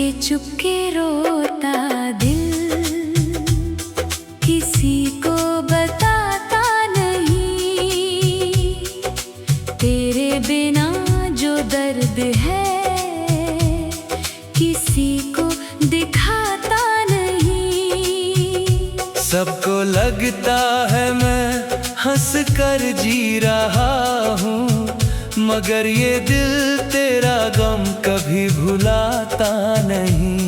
चुपके चुपके रोता दिल, किसी को बताता नहीं। तेरे बिना जो दर्द है किसी को दिखाता नहीं। सबको लगता है मैं हंस कर जी रहा हूँ, मगर ये दिल तेरा गम कभी भुलाता नहीं।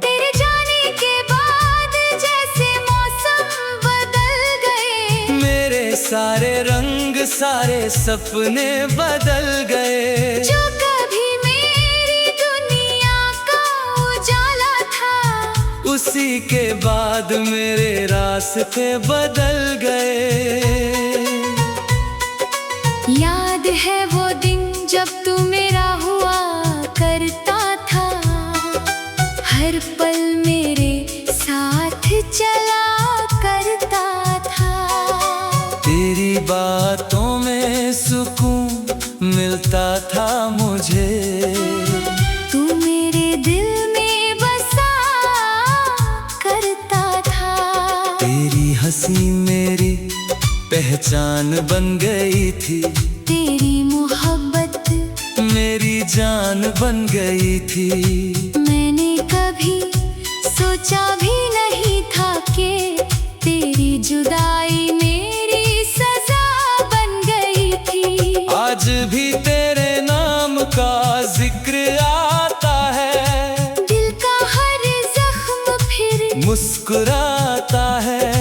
तेरे जाने के बाद जैसे मौसम बदल गए, मेरे सारे रंग सारे सपने बदल गए। जो कभी मेरी दुनिया का उजाला था, उसी के बाद मेरे रास्ते बदल गए। याद है वो दिन जब तू मेरा हुआ करता था, हर पल मेरे साथ चला करता था। तेरी बातों में सुकून मिलता था मुझे, तू मेरे दिल में बसा करता था। तेरी हंसी मेरी पहचान बन गई थी, तेरी मोहब्बत मेरी जान बन गई थी। मैंने कभी सोचा भी नहीं था कि तेरी जुदाई मेरी सजा बन गई थी। आज भी तेरे नाम का जिक्र आता है, दिल का हर जख्म फिर मुस्कुराता है।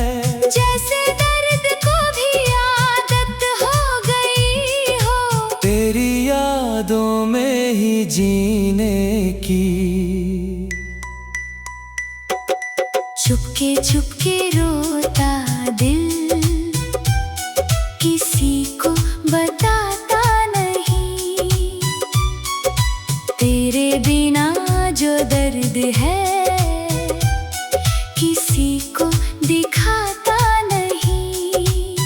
जैसे दर्द को भी आदत हो गई हो, तेरी यादों में ही जीने की। चुपके चुपके रोता दिल, किसी को बताता नहीं। तेरे बिना जो दर्द है किसी को दिखाता नहीं।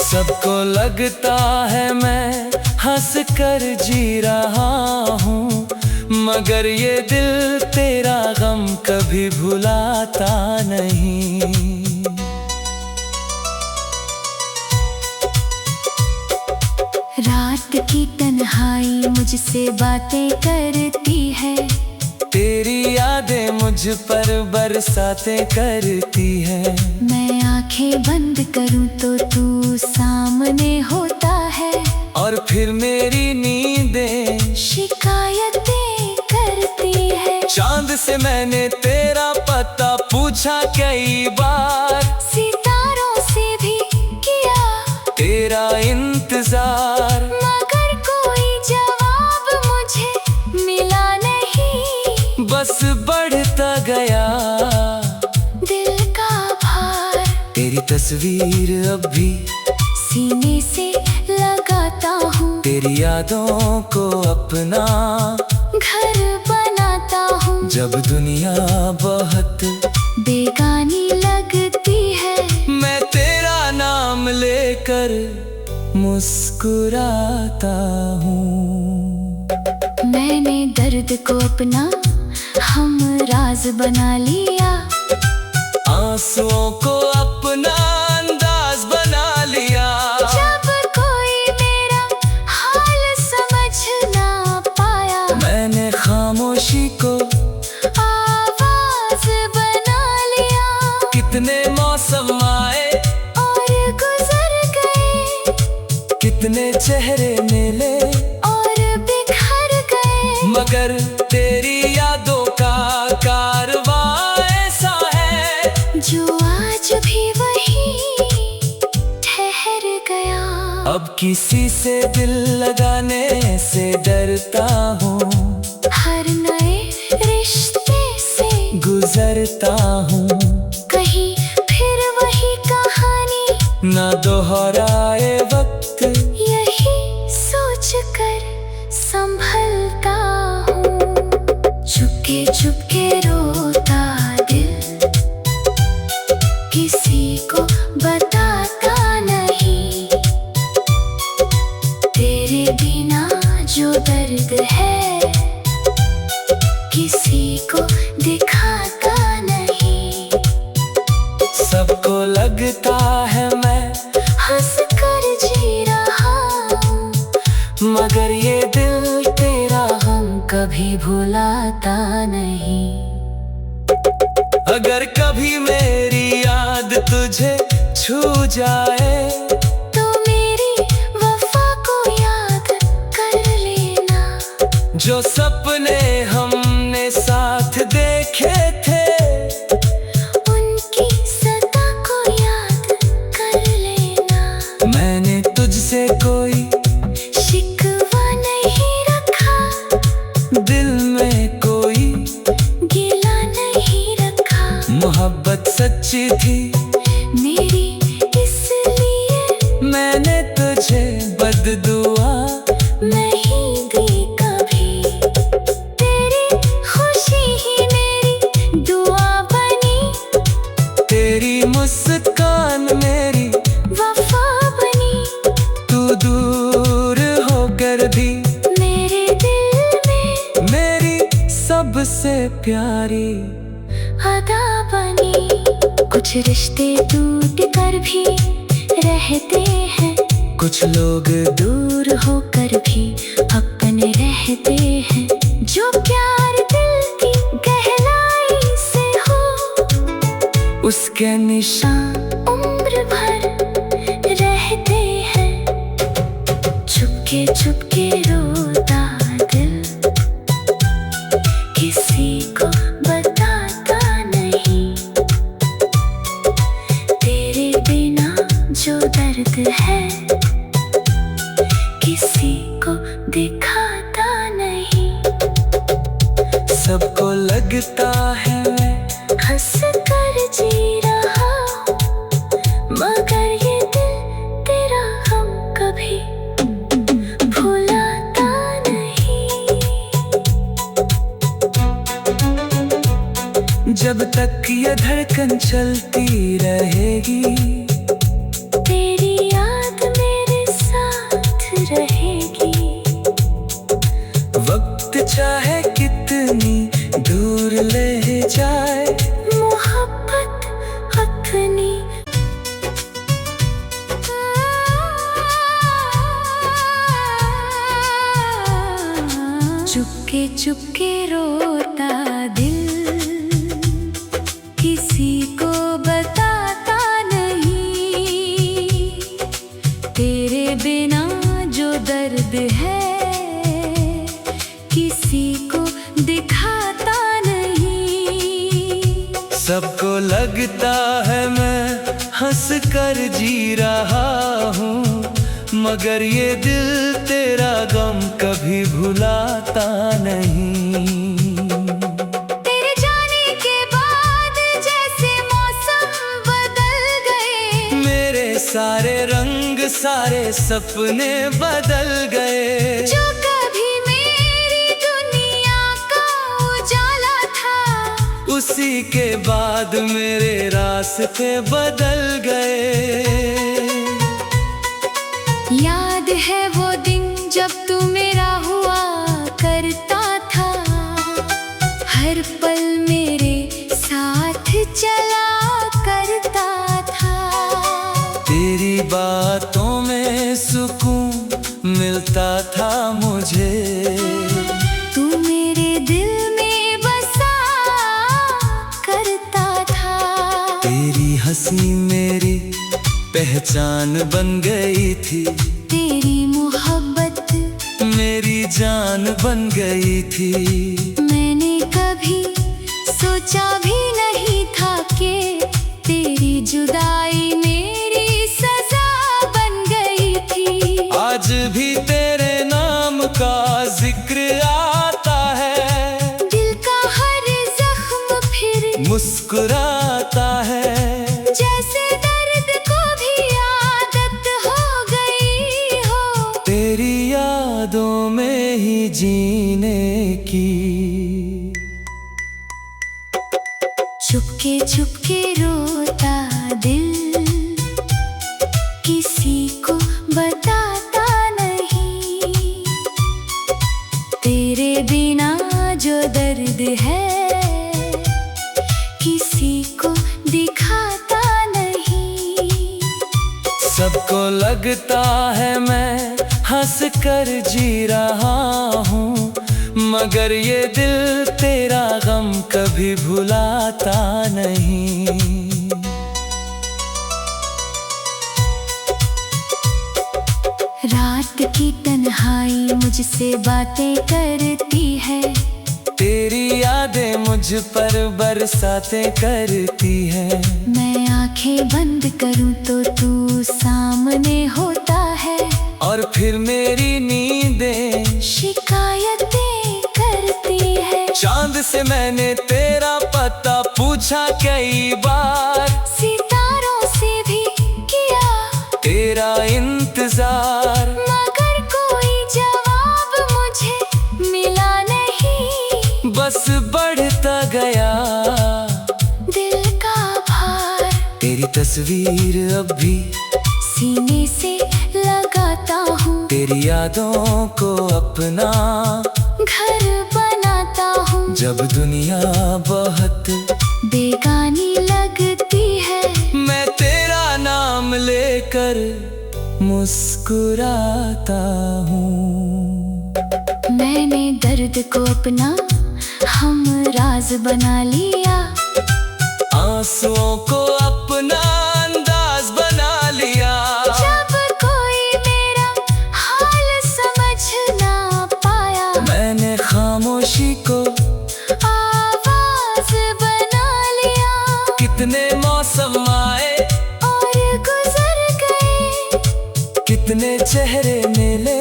सबको लगता है मैं हंस कर जी रहा हूँ, मगर ये दिल तेरा गम कभी भुलाता नहीं। रात की तन्हाई मुझसे बातें करती है, तेरी यादें मुझ पर बरसातें करती है। मैं आंखें बंद करूं तो तू सामने होता है, और फिर मेरी नींदें शिकायतें करती है। चांद से मैंने तेरा पता पूछा कई बार, सितारों से भी किया तेरा इंतजार, मगर कोई जवाब मुझे मिला नहीं। बस बढ़ता गया दिल का भार, तेरी तस्वीर अब भी सीने से लगाता हूँ। तेरी यादों को अपना घर बनाता हूँ। जब दुनिया बहुत बेगानी लगती है, मैं तेरा नाम लेकर मुस्कुराता हूँ। मैंने दर्द को अपना हम राज बना लिया, आंसुओं को अपना अंदाज बना लिया। जब कोई मेरा हाल समझ ना पाया, मैंने खामोशी को आवाज बना लिया। कितने मौसम आए और गुजर गए, कितने चेहरे मिले और बिखर गए, मगर तेरी यादों का कारवां ऐसा है जो आज भी वही ठहर गया। अब किसी से दिल लगाने से डरता हूँ, हर नए रिश्ते से गुजरता हूँ। कहीं फिर वही कहानी ना दोहराए वक्त, यही सोच कर संभलता हूँ। चुपके चुपके रोता दिल, किसी को बताता नहीं। तेरे बिना जो दर्द है लगता है मैं हंस कर जी रहा हूँ, मगर ये दिल तेरा हम कभी भुलाता नहीं। अगर कभी मेरी याद तुझे छू जाए तो मेरी वफा को याद कर लेना। जो सपने हमने साथ देखे थे उनकी सदा को याद कर लेना। मैंने तुझसे कोई शिकवा नहीं रखा, दिल में कोई गिला नहीं रखा। मोहब्बत सच्ची थी मेरी इसलिए मैंने तुझे बददुआ नहीं दी कभी। तेरी खुशी ही मेरी दुआ बनी, तेरी मुस्कान मेरी वफा बनी। तू दूर होकर भी मेरे दिल में मेरी सबसे प्यारी अदा बनी। कुछ रिश्ते टूट कर भी रहते हैं, कुछ लोग दूर होकर भी अपने रहते हैं। जो प्यार दिल की गहराई से हो उसके निशान उम्र भर रहते हैं। चुपके चुपके रोता दिल, किसी को बताता नहीं। तेरे बिना जो दर्द है किसी को दिखाता नहीं। सबको लगता है मैं हंस कर जी रहा हूँ, मगर ये दिल तेरा हम कभी भुलाता नहीं। जब तक ये धड़कन चलती रहेगी तेरी याद मेरे साथ रहेगी। वक्त चाहे कितनी दूर ले जाए मोहब्बत अपनी चुपके चुपके रोता दिल, किसी को बताता नहीं। तेरे बिना जो दर्द है किसी को दिखाता नहीं। सबको लगता है मैं हंस कर जी रहा हूँ, मगर ये दिल तेरा गम कभी भुलाता नहीं। तेरे जाने के बाद जैसे मौसम बदल गए, मेरे सारे रंग सारे सपने बदल गए। जो कभी मेरी दुनिया का उजाला था उसी के बाद मेरे रास्ते बदल गए। याद है वो दिन जब तू मेरा हुआ करता था, हर पल मेरे साथ चला करता था। तेरी बातों में सुकून मिलता था मुझे, तू मेरे दिल में बसा करता था। तेरी हंसी मेरी पहचान बन गई थी, तेरी मोहब्बत मेरी जान बन गई थी। मैंने कभी सोचा भी नहीं था कि तेरी जुदाई मेरी सजा बन गई थी। आज भी तेरे नाम का जिक्र आता है, दिल का हर जख्म फिर मुस्कुराता है। जैसे दर्द को भी आदत हो गई हो, तेरी यादों में ही जीने की। चुपके चुपके रोता दिल, किसी को बताता नहीं। तेरे बिना जो दर्द है किसी को दिखाता नहीं। सबको लगता है मैं हंस कर जी रहा हूँ, मगर ये दिल तेरा गम कभी भुलाता नहीं। रात की तन्हाई मुझसे बातें करती है, तेरी यादें मुझ पर बरसातें करती है। मैं आंखें बंद करूं तो तू सामने होता है, और फिर मेरी नींदें शिकायतें करती है। चांद से मैंने तेरा पता पूछा कई बार, सितारों से भी किया तेरा इंतजार, मगर कोई जवाब मुझे मिला नहीं। बस बढ़ता गया दिल का भार, तेरी तस्वीर अब भी सीने से लगाता हूँ, तेरी यादों को अपना घर बनाता हूँ। जब दुनिया बहुत बेगानी लगती है, मैं तेरा नाम लेकर मुस्कुराता हूँ। मैंने दर्द को अपना हम राज बना लिया, आंसुओं को अपना अंदाज बना लिया। जब कोई मेरा हाल समझ ना पाया, मैंने खामोशी को आवाज बना लिया। कितने मौसम आए और गुजर गए, कितने चेहरे मिले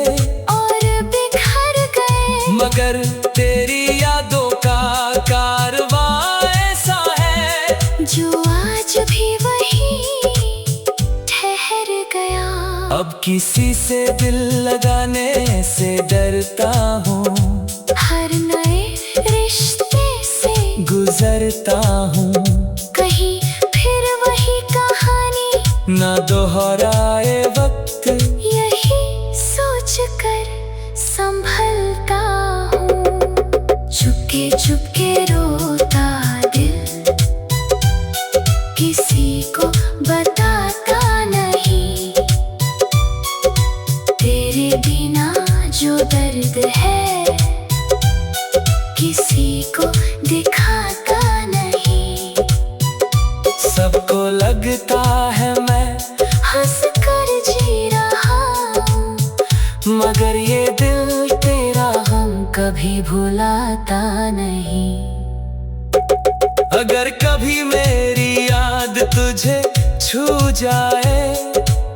और बिखर गए, मगर तेरी यादों का कारवां ऐसा है जो आज भी वही ठहर गया। अब किसी से दिल लगाने से डरता हूँ, हर नए रिश्ते से गुजरता हूँ। कहीं फिर वही कहानी ना दोहराए वक्त, यही सोच कर संभलता हूँ। चुपके चुपके रोता दिल, किसी को बताता नहीं। तेरे बिना जो दर्द है, किसी को दिखाता नहीं। सबको लगता है मैं हंस कर जी रहा हूँ, मगर ये दिल तेरा हम कभी भुलाता नहीं। अगर कभी मेरी याद तुझे छू जाए,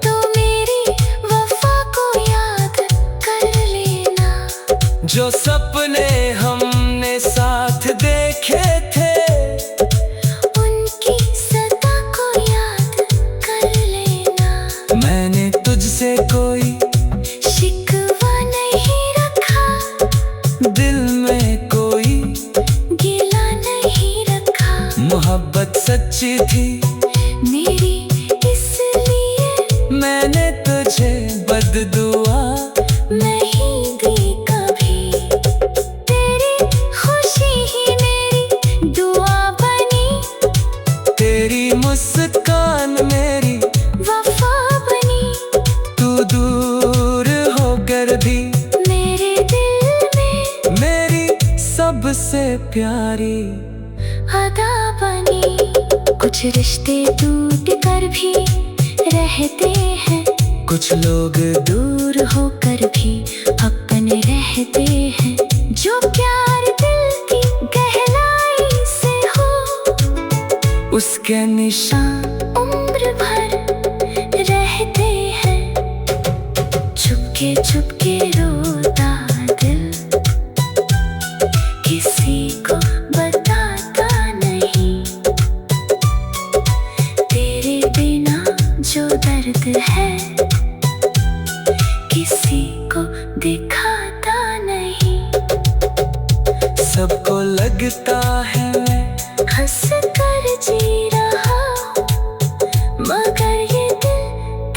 तो मेरी वफा को याद कर लेना। जो सपने हमने साथ देखे थे, उनकी सदा को याद कर लेना। मैंने तुझसे कोई शिकवा नहीं रखा, दिल में कोई गिला नहीं रखा। मोहब्बत सच्ची थी मेरी इसलिए मैंने तुझे बददुआ नहीं दी कभी। तेरी खुशी ही मेरी दुआ बनी, तेरी मुस्कान मेरी वफा बनी। तू दूर होकर भी मेरे दिल में मेरी सबसे प्यारी अदा बनी। कुछ रिश्ते टूट कर भी रहते हैं, कुछ लोग दूर होकर भी अपने रहते हैं। जो प्यार दिल की गहराई से हो, उसके निशान उम्र भर रहते हैं। चुपके चुपके रोता दिल, किसी को बताता नहीं। तेरे बिना जो दर्द है, किसी को दिखाता नहीं। सबको लगता है मैं हंस कर जी रहा हूँ, मगर ये दिल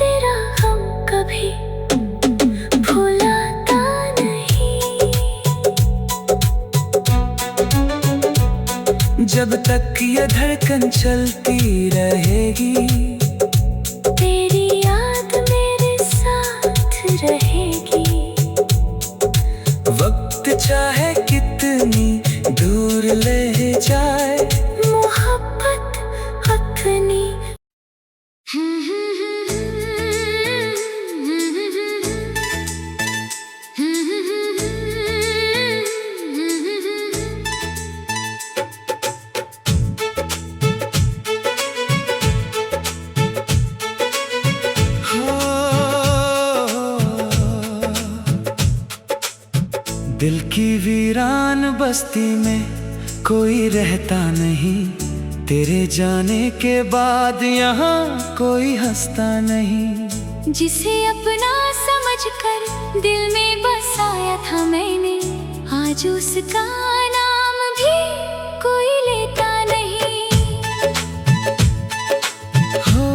तेरा हम कभी भुलाता नहीं। जब तक ये धड़कन चलती रहेगी, तेरी याद दिल की वीरान बस्ती में कोई रहता नहीं, तेरे जाने के बाद यहाँ कोई हंसता नहीं। जिसे अपना समझकर दिल में बसाया था मैंने, आज उसका नाम भी कोई लेता नहीं। हो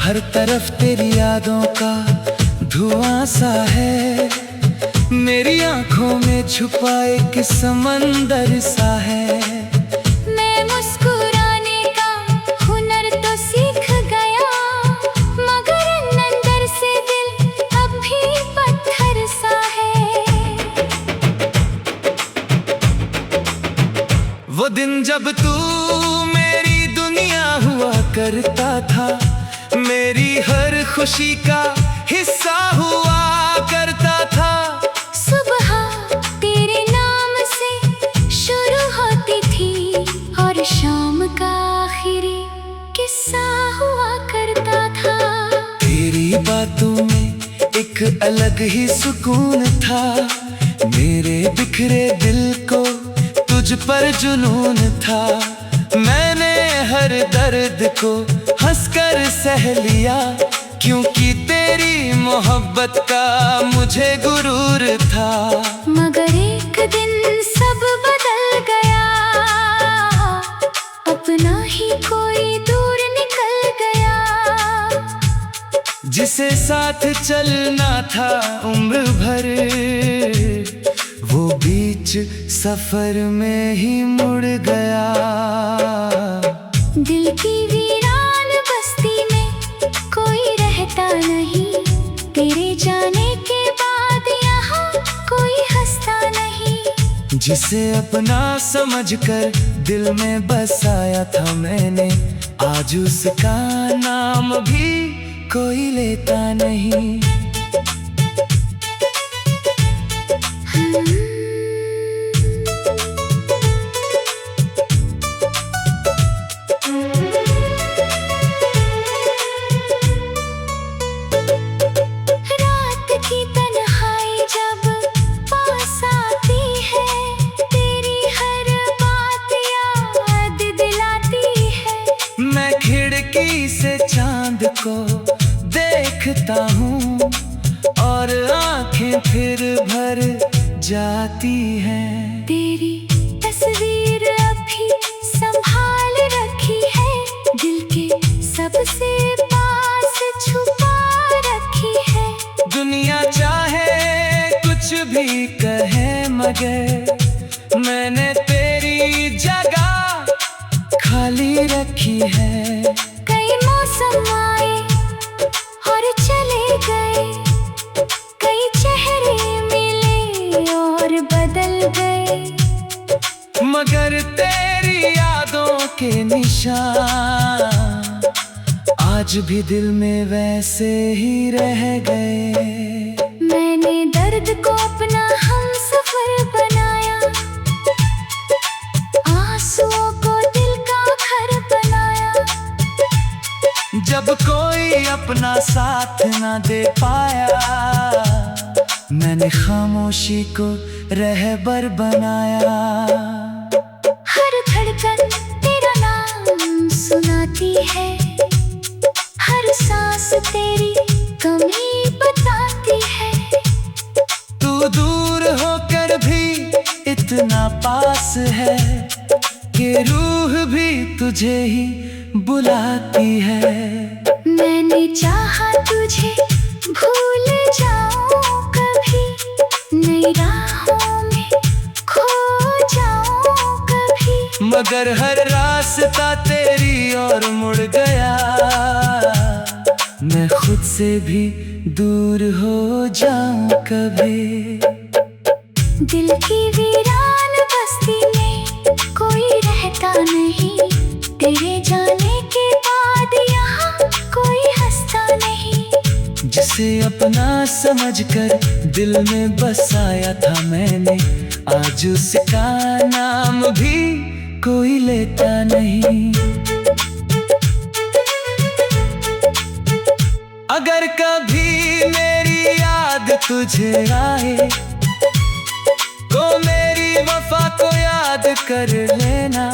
हर तरफ तेरी यादों का धुआं सा है, मेरी आंखों में छुपा एक समंदर सा है। मैं मुस्कुराने का हुनर तो सीख गया, मगर अंदर से दिल अब भी पत्थर सा है। वो दिन जब तू मेरी दुनिया हुआ करता था, मेरी हर खुशी का हिस्सा हुआ करता था। सुबह तेरे नाम से शुरू होती थी और शाम का आखिरी किस्सा हुआ करता था। तेरी बातों में एक अलग ही सुकून था, मेरे बिखरे दिल को तुझ पर जुनून था। मैंने हर दर्द को हंसकर सह लिया, क्योंकि तेरी मोहब्बत का मुझे गुरूर था। मगर एक दिन सब बदल गया, अपना ही कोई दूर निकल गया। जिसे साथ चलना था उम्र भर, वो बीच सफर में ही मुड़ गया। दिल की वीरान बस्ती में कोई रहता नहीं, तेरे जाने के बाद यहाँ कोई हंसता नहीं। जिसे अपना समझकर दिल में बसाया था मैंने, आज उसका नाम भी कोई लेता नहीं। रात की तन्हाई जब पास आती है, तेरी हर बात याद दिलाती है। मैं खिड़की से चांद को देखता हूँ और आंखें फिर भर जाती हैं। तेरी तस्वीर अभी संभाल रखी है, दिल के सबसे पास छुपा रखी है। दुनिया चाहे कुछ भी कहे, मगर मैंने तेरी जगह खाली रखी है। कई मौसम आए और चले गए, कई चेहरे मिले और बदल गए, मगर तेरी यादों के निशान आज भी दिल में वैसे ही रह गए। मैंने दर्द को अपना हमसफर बनाया, आंसुओं को दिल का घर बनाया। जब कोई अपना साथ ना दे पाया, मैंने खामोशी को रहबर बनाया। हर धड़कन तेरा नाम सुनाती है, हर सांस तेरी कमी बताती है। तू दूर होकर भी इतना पास है कि रूह भी तुझे ही बुलाती है। मैंने चाहा तुझे भूल जाऊं कभी, नई राहों में खो जाऊं कभी, मगर हर रास्ता तेरी ओर मुड़ गया। मैं खुद से भी दूर हो जाऊं कभी। दिल की वीरान बस्ती में कोई रहता नहीं, तेरे जाने के बाद यहाँ कोई हंसता नहीं। जिसे अपना समझकर दिल में बसाया था मैंने, आज उसका नाम भी कोई लेता नहीं। अगर कभी मेरी याद तुझे आए तो मेरी वफा को याद कर लेना।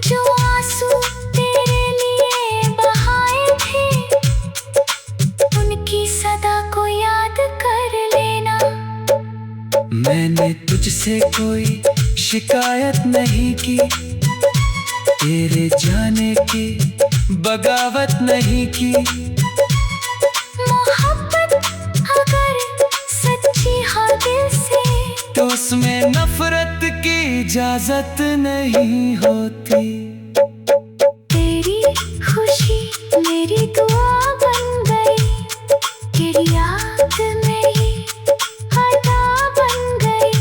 जो आंसू तेरे लिए बहाए थे उनकी सदा को याद कर लेना। मैंने तुझसे कोई शिकायत नहीं की, तेरे जाने की बगावत नहीं की। मोहब्बत अगर सच्ची हो दिल से तो उसमें नफरत की इजाजत नहीं होती। तेरी खुशी मेरी दुआ बन गई, तेरी याद मेरी अदा बन गई।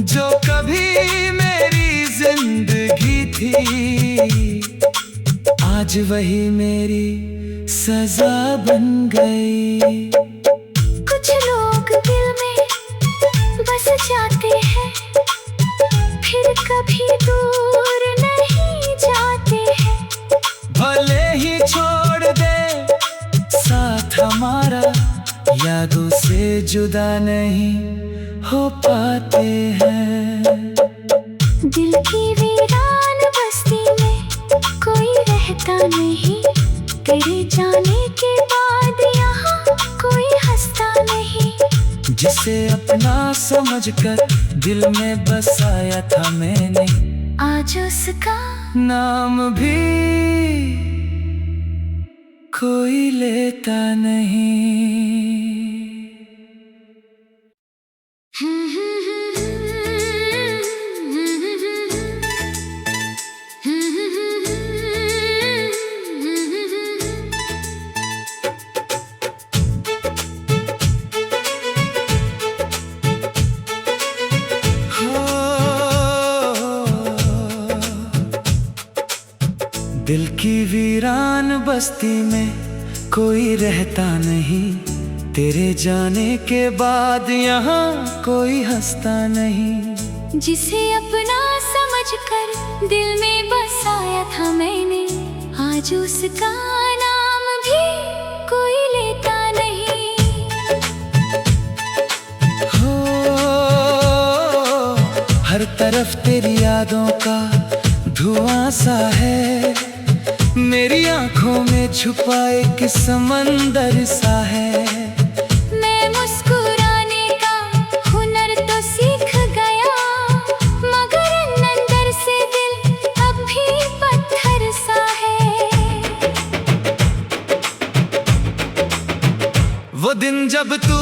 जो कभी मेरी जिंदगी थी आज वही मेरी सजा बन गई। कुछ लोग दिल में बस जाते हैं फिर कभी दूर नहीं जाते हैं। भले ही छोड़ दे साथ हमारा, यादों से जुदा नहीं हो पाते हैं। दिल की वीरान बस्ती में कोई रहता नहीं, तेरे जाने के बाद यहाँ कोई हंसता नहीं। जिसे अपना समझकर दिल में बसाया था मैंने, आज उसका नाम भी कोई लेता नहीं। दिल की वीरान बस्ती में कोई रहता नहीं, तेरे जाने के बाद यहाँ कोई हंसता नहीं। जिसे अपना समझकर दिल में बसाया था मैंने, आज उसका नाम भी कोई लेता नहीं। हो हर तरफ तेरी यादों का धुआं सा है, मेरी आंखों में छुपा एक समंदर सा है। मैं मुस्कुराने का हुनर तो सीख गया, मगर अंदर से दिल अब भी पत्थर सा है। वो दिन जब तू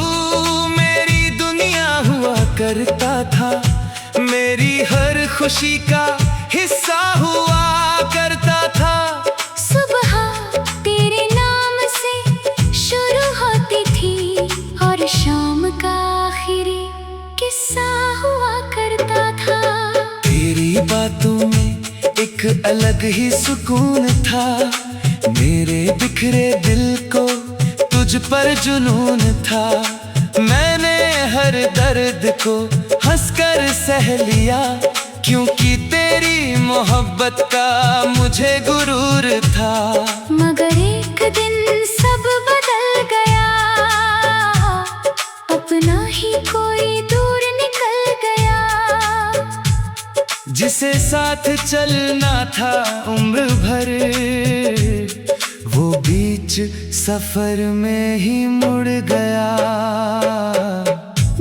मेरी दुनिया हुआ करता था, मेरी हर खुशी का हिस्सा हुआ करता था। सुबह तेरे नाम से शुरू होती थी और शाम का आखिरी किस्सा हुआ करता था। तेरी बातों में एक अलग ही सुकून था, मेरे बिखरे दिल को तुझ पर जुनून था। मैंने हर दर्द को हंसकर सह लिया, क्योंकि तेरी मोहब्बत का मुझे गुरूर था। मगर एक दिन सब बदल गया, अपना ही कोई दूर निकल गया। जिसे साथ चलना था उम्र भर, वो बीच सफर में ही मुड़ गया।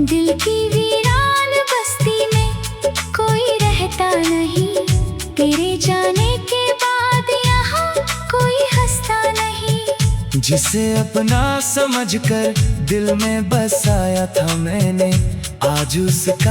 दिल की वीरान बस्ती में कोई रहता नहीं, तेरे जाने के बाद यहाँ कोई हंसता नहीं। जिसे अपना समझकर दिल में बसाया था मैंने, आज उसका